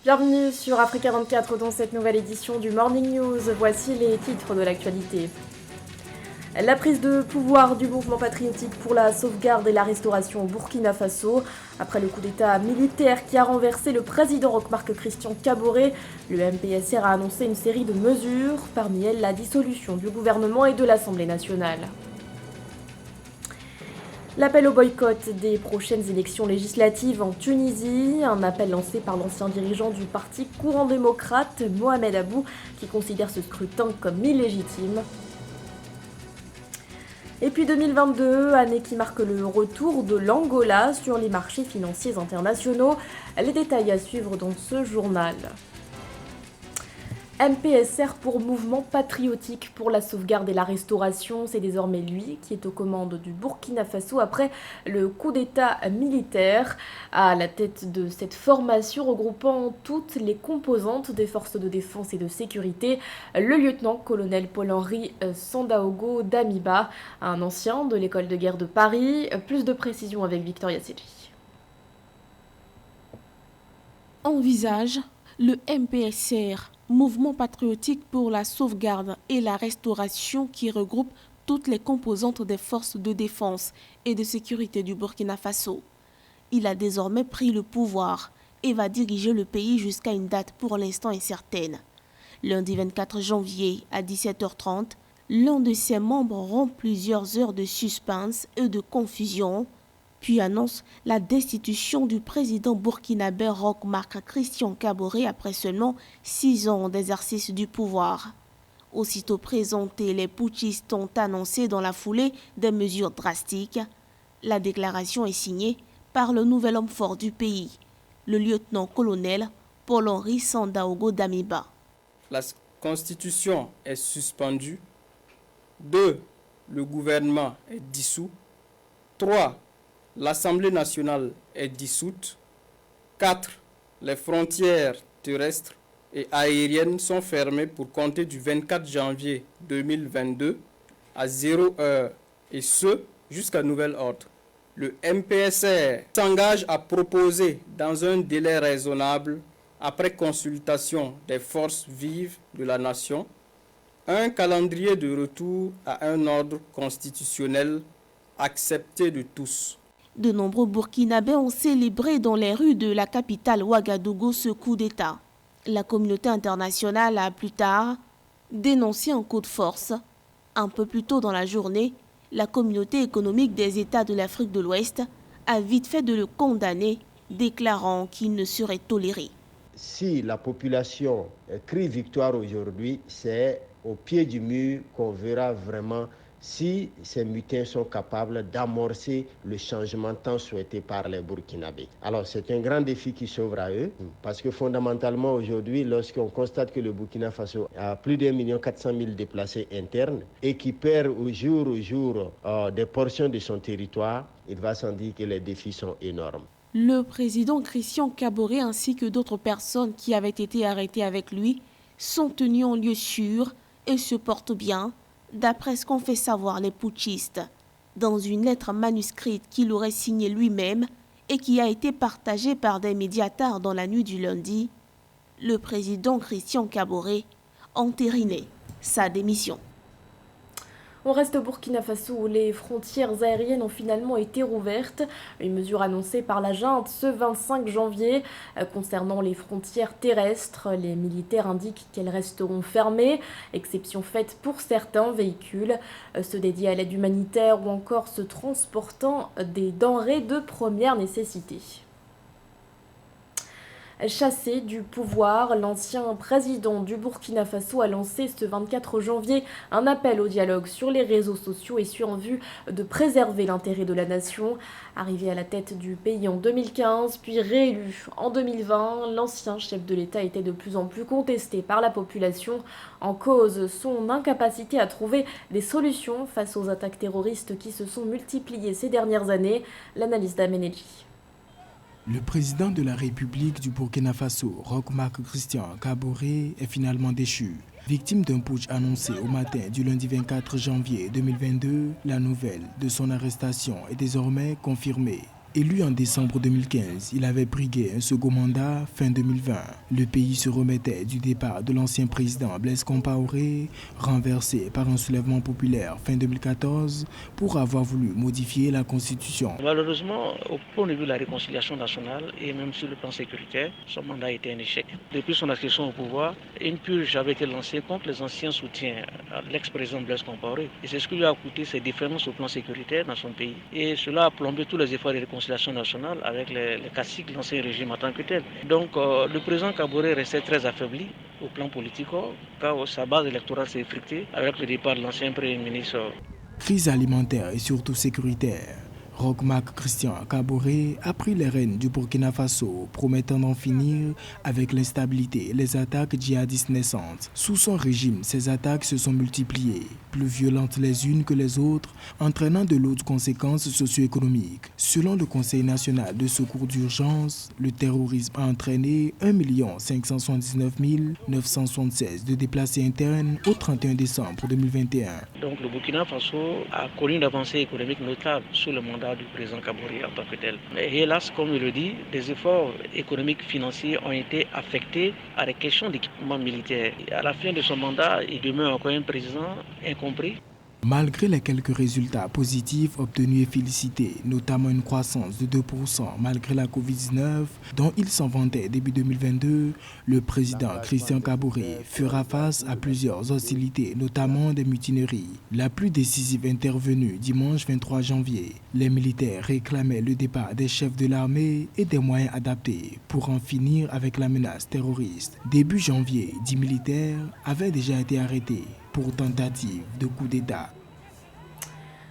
Bienvenue sur Africa 24 dans cette nouvelle édition du Morning News. Voici les titres de l'actualité. La prise de pouvoir du mouvement patriotique pour la sauvegarde et la restauration au Burkina Faso. Après le coup d'état militaire qui a renversé le président Roch-Marc Christian Kaboré, le MPSR a annoncé une série de mesures, parmi elles la dissolution du gouvernement et de l'Assemblée nationale. L'appel au boycott des prochaines élections législatives en Tunisie, un appel lancé par l'ancien dirigeant du parti courant démocrate, Mohamed Abou, qui considère ce scrutin comme illégitime. Et puis 2022, année qui marque le retour de l'Angola sur les marchés financiers internationaux. Les détails à suivre dans ce journal. MPSR pour Mouvement Patriotique pour la sauvegarde et la restauration, c'est désormais lui qui est aux commandes du Burkina Faso après le coup d'état militaire. À la tête de cette formation regroupant toutes les composantes des forces de défense et de sécurité, le lieutenant-colonel Paul-Henri Sandaogo Damiba, un ancien de l'école de guerre de Paris. Plus de précisions avec Victoria Sedji. Envisage le MPSR, Mouvement patriotique pour la sauvegarde et la restauration, qui regroupe toutes les composantes des forces de défense et de sécurité du Burkina Faso. Il a désormais pris le pouvoir et va diriger le pays jusqu'à une date pour l'instant incertaine. Lundi 24 janvier à 17h30, l'un de ses membres rompt plusieurs heures de suspense et de confusion, puis annonce la destitution du président burkinabé Roch-Marc Christian Kaboré après seulement 6 ans d'exercice du pouvoir. Aussitôt présentés, les putschistes ont annoncé dans la foulée des mesures drastiques. La déclaration est signée par le nouvel homme fort du pays, le lieutenant-colonel Paul-Henri Sandaogo Damiba. La constitution est suspendue. 2. Le gouvernement est dissous. 3. L'Assemblée nationale est dissoute. 4. Les frontières terrestres et aériennes sont fermées pour compter du 24 janvier 2022 à 0 heure, et ce, jusqu'à nouvel ordre. Le MPSR s'engage à proposer, dans un délai raisonnable, après consultation des forces vives de la nation, un calendrier de retour à un ordre constitutionnel accepté de tous. De nombreux Burkinabés ont célébré dans les rues de la capitale Ouagadougou ce coup d'État. La communauté internationale a plus tard dénoncé un coup de force. Un peu plus tôt dans la journée, la communauté économique des États de l'Afrique de l'Ouest a vite fait de le condamner, déclarant qu'il ne serait toléré. Si la population crie victoire aujourd'hui, c'est au pied du mur qu'on verra vraiment si ces mutins sont capables d'amorcer le changement tant souhaité par les Burkinabés. Alors c'est un grand défi qui s'ouvre à eux, parce que fondamentalement aujourd'hui, lorsqu'on constate que le Burkina Faso a plus d'1,4 million déplacés internes et qui perd au jour des portions de son territoire, il va sans dire que les défis sont énormes. Le président Christian Kaboré ainsi que d'autres personnes qui avaient été arrêtées avec lui sont tenus en lieu sûr et se portent bien, d'après ce qu'ont fait savoir les putschistes, dans une lettre manuscrite qu'il aurait signée lui-même et qui a été partagée par des médias tard dans la nuit du lundi. Le président Christian Kaboré entérinait sa démission. On reste au Burkina Faso où les frontières aériennes ont finalement été rouvertes. Une mesure annoncée par la junte ce 25 janvier. Concernant les frontières terrestres, les militaires indiquent qu'elles resteront fermées, exception faite pour certains véhicules, ceux dédiés à l'aide humanitaire ou encore ceux transportant des denrées de première nécessité. Chassé du pouvoir, l'ancien président du Burkina Faso a lancé ce 24 janvier un appel au dialogue sur les réseaux sociaux et en vue de préserver l'intérêt de la nation. Arrivé à la tête du pays en 2015, puis réélu en 2020, l'ancien chef de l'État était de plus en plus contesté par la population. En cause, son incapacité à trouver des solutions face aux attaques terroristes qui se sont multipliées ces dernières années. L'analyse d'Ameneji. Le président de la République du Burkina Faso, Roch-Marc Christian Kaboré, est finalement déchu. Victime d'un putsch annoncé au matin du lundi 24 janvier 2022, la nouvelle de son arrestation est désormais confirmée. Élu en décembre 2015, il avait brigué un second mandat fin 2020. Le pays se remettait du départ de l'ancien président Blaise Compaoré, renversé par un soulèvement populaire fin 2014 pour avoir voulu modifier la constitution. Malheureusement, au point de vue de la réconciliation nationale et même sur le plan sécuritaire, son mandat a été un échec. Depuis son accession au pouvoir, une purge avait été lancée contre les anciens soutiens à l'ex-président Blaise Compaoré. Et c'est ce qui lui a coûté ses différences au plan sécuritaire dans son pays. Et cela a plombé tous les efforts de réconciliation nationale avec les caciques de l'ancien régime en tant que tel. Donc le président Kaboré restait très affaibli au plan politique car sa base électorale s'est effritée avec le départ de l'ancien premier ministre. Crise alimentaire et surtout sécuritaire. Roch Marc Christian Kaboré a pris les rênes du Burkina Faso, promettant d'en finir avec l'instabilité et les attaques djihadistes naissantes. Sous son régime, ces attaques se sont multipliées, plus violentes les unes que les autres, entraînant de lourdes conséquences socio-économiques. Selon le Conseil national de secours d'urgence, le terrorisme a entraîné 1 579 976 de déplacés internes au 31 décembre 2021. Donc le Burkina Faso a connu une avancée économique notable sous le mandat du président Kaboré en tant que tel. Mais hélas, comme il le dit, des efforts économiques financiers ont été affectés à des questions d'équipement militaire. Et à la fin de son mandat, il demeure encore un président incompris. Malgré les quelques résultats positifs obtenus et félicités, notamment une croissance de 2% malgré la Covid-19 dont il s'en vantait début 2022, le président Christian Kaboré fera face à plusieurs hostilités, notamment des mutineries. La plus décisive intervenue dimanche 23 janvier. Les militaires réclamaient le départ des chefs de l'armée et des moyens adaptés pour en finir avec la menace terroriste. Début janvier, 10 militaires avaient déjà été arrêtés pour tentative de coup d'État.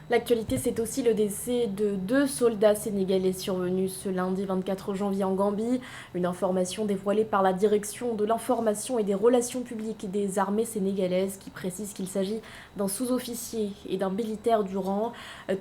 L'actualité, c'est aussi le décès de 2 soldats sénégalais survenus ce lundi 24 janvier en Gambie. Une information dévoilée par la direction de l'information et des relations publiques des armées sénégalaises qui précise qu'il s'agit d'un sous-officier et d'un militaire du rang.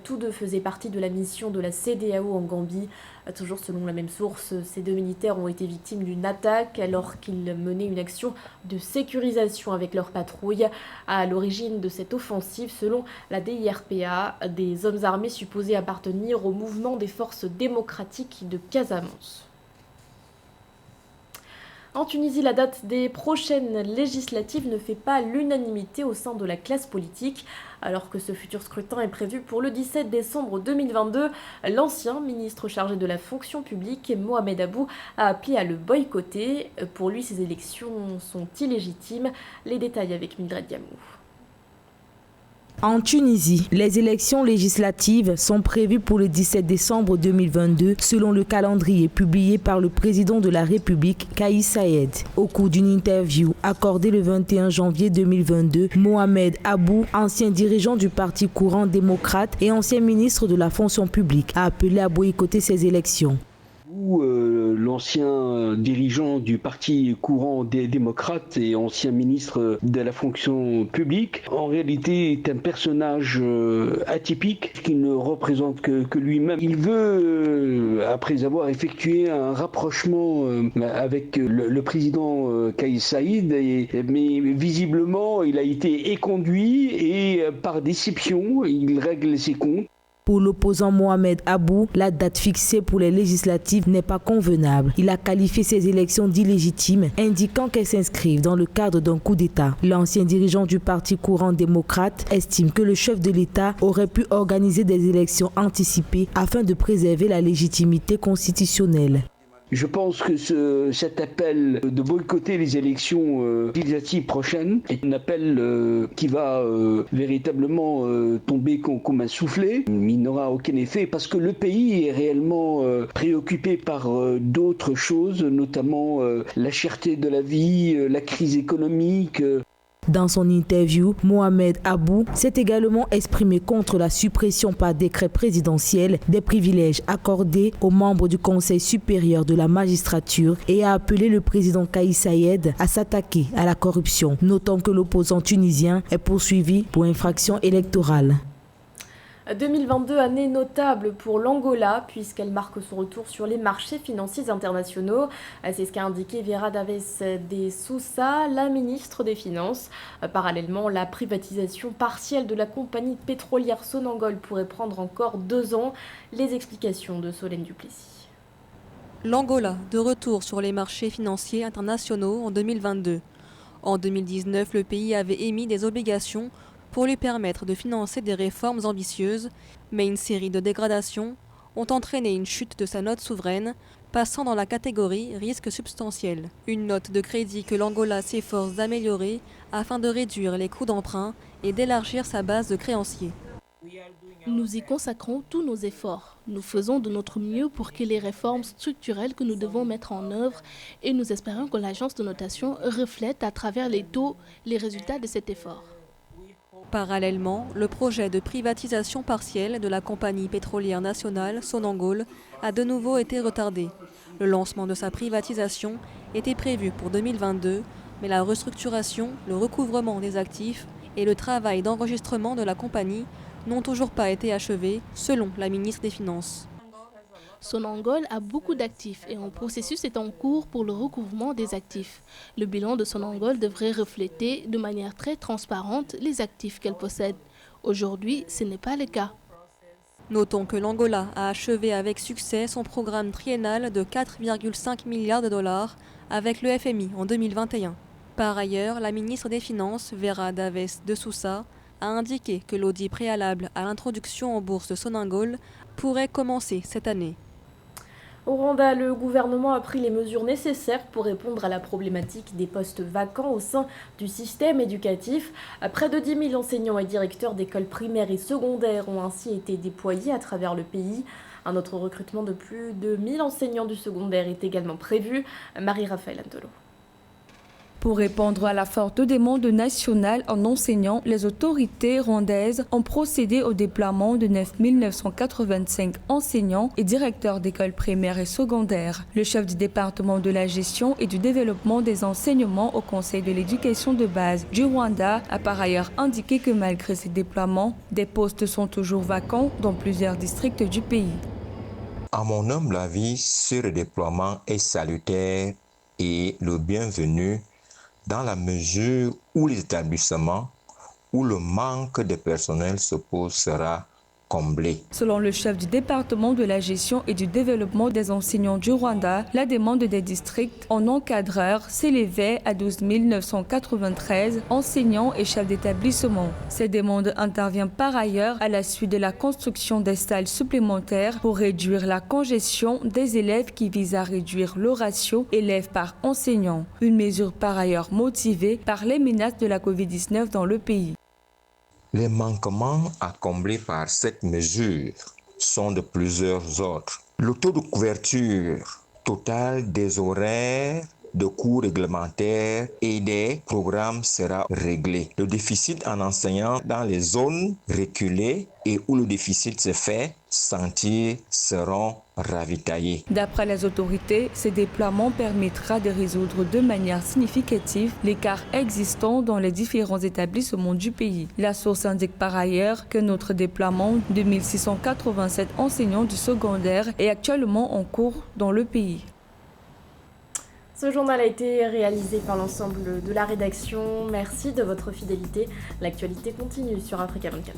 Tous deux faisaient partie de la mission de la CEDEAO en Gambie. Toujours selon la même source, ces 2 militaires ont été victimes d'une attaque alors qu'ils menaient une action de sécurisation avec leur patrouille. À l'origine de cette offensive, selon la DIRPA, des hommes armés supposés appartenir au mouvement des forces démocratiques de Casamance. En Tunisie, la date des prochaines législatives ne fait pas l'unanimité au sein de la classe politique. Alors que ce futur scrutin est prévu pour le 17 décembre 2022, l'ancien ministre chargé de la fonction publique, Mohamed Abou, a appelé à le boycotter. Pour lui, ces élections sont illégitimes. Les détails avec Mildred Diamou. En Tunisie, les élections législatives sont prévues pour le 17 décembre 2022 selon le calendrier publié par le président de la République, Kais Saied. Au cours d'une interview accordée le 21 janvier 2022, Mohamed Abou, ancien dirigeant du Parti courant démocrate et ancien ministre de la fonction publique, a appelé à boycotter ces élections. L'ancien dirigeant du Parti courant des démocrates et ancien ministre de la fonction publique, en réalité est un personnage atypique qui ne représente que lui-même. Il veut, après avoir effectué un rapprochement avec le président Kais Saied, mais visiblement il a été éconduit et par déception, il règle ses comptes. Pour l'opposant Mohamed Abou, la date fixée pour les législatives n'est pas convenable. Il a qualifié ces élections d'illégitimes, indiquant qu'elles s'inscrivent dans le cadre d'un coup d'État. L'ancien dirigeant du Parti courant démocrate estime que le chef de l'État aurait pu organiser des élections anticipées afin de préserver la légitimité constitutionnelle. Je pense que cet appel de boycotter les élections législatives prochaines est un appel qui va véritablement tomber comme un soufflet. Il n'aura aucun effet parce que le pays est réellement préoccupé par d'autres choses, notamment la cherté de la vie, la crise économique. Dans son interview, Mohamed Abou s'est également exprimé contre la suppression par décret présidentiel des privilèges accordés aux membres du Conseil supérieur de la magistrature et a appelé le président Kais Saied à s'attaquer à la corruption, notant que l'opposant tunisien est poursuivi pour infraction électorale. 2022, année notable pour l'Angola, puisqu'elle marque son retour sur les marchés financiers internationaux. C'est ce qu'a indiqué Vera Daves de Sousa, la ministre des Finances. Parallèlement, la privatisation partielle de la compagnie pétrolière Sonangol pourrait prendre encore 2 ans. Les explications de Solène Duplessis. L'Angola, de retour sur les marchés financiers internationaux en 2022. En 2019, le pays avait émis des obligations pour lui permettre de financer des réformes ambitieuses, mais une série de dégradations ont entraîné une chute de sa note souveraine, passant dans la catégorie risque substantiel. Une note de crédit que l'Angola s'efforce d'améliorer afin de réduire les coûts d'emprunt et d'élargir sa base de créanciers. Nous y consacrons tous nos efforts. Nous faisons de notre mieux pour que les réformes structurelles que nous devons mettre en œuvre et nous espérons que l'agence de notation reflète à travers les taux les résultats de cet effort. Parallèlement, le projet de privatisation partielle de la compagnie pétrolière nationale Sonangol a de nouveau été retardé. Le lancement de sa privatisation était prévu pour 2022, mais la restructuration, le recouvrement des actifs et le travail d'enregistrement de la compagnie n'ont toujours pas été achevés, selon la ministre des Finances. Sonangol a beaucoup d'actifs et un processus est en cours pour le recouvrement des actifs. Le bilan de Sonangol devrait refléter de manière très transparente les actifs qu'elle possède. Aujourd'hui, ce n'est pas le cas. Notons que l'Angola a achevé avec succès son programme triennal de 4,5 milliards de dollars avec le FMI en 2021. Par ailleurs, la ministre des Finances, Vera Daves de Sousa, a indiqué que l'audit préalable à l'introduction en bourse de Sonangol pourrait commencer cette année. Au Rwanda, le gouvernement a pris les mesures nécessaires pour répondre à la problématique des postes vacants au sein du système éducatif. Près de 10 000 enseignants et directeurs d'écoles primaires et secondaires ont ainsi été déployés à travers le pays. Un autre recrutement de plus de 1000 enseignants du secondaire est également prévu. Marie-Raphaël Antolo. Pour répondre à la forte demande nationale en enseignants, les autorités rwandaises ont procédé au déploiement de 9 985 enseignants et directeurs d'écoles primaires et secondaires. Le chef du département de la gestion et du développement des enseignements au Conseil de l'éducation de base du Rwanda a par ailleurs indiqué que malgré ces déploiements, des postes sont toujours vacants dans plusieurs districts du pays. À mon humble avis, ce redéploiement est salutaire et le bienvenu dans la mesure où les établissements où le manque de personnel se pose sera comblé. Selon le chef du département de la gestion et du développement des enseignants du Rwanda, la demande des districts en encadreurs s'élevait à 12 993 enseignants et chefs d'établissement. Ces demandes interviennent par ailleurs à la suite de la construction des salles supplémentaires pour réduire la congestion des élèves qui vise à réduire le ratio élèves par enseignant. Une mesure par ailleurs motivée par les menaces de la Covid-19 dans le pays. Les manquements à combler par cette mesure sont de plusieurs ordres. Le taux de couverture total des horaires de cours réglementaires et des programmes sera réglé. Le déficit en enseignants dans les zones reculées et où le déficit se fait sentir seront ravitaillés. D'après les autorités, ce déploiement permettra de résoudre de manière significative l'écart existant dans les différents établissements du pays. La source indique par ailleurs que notre déploiement de 1687 enseignants du secondaire est actuellement en cours dans le pays. Ce journal a été réalisé par l'ensemble de la rédaction. Merci de votre fidélité. L'actualité continue sur Africa 24.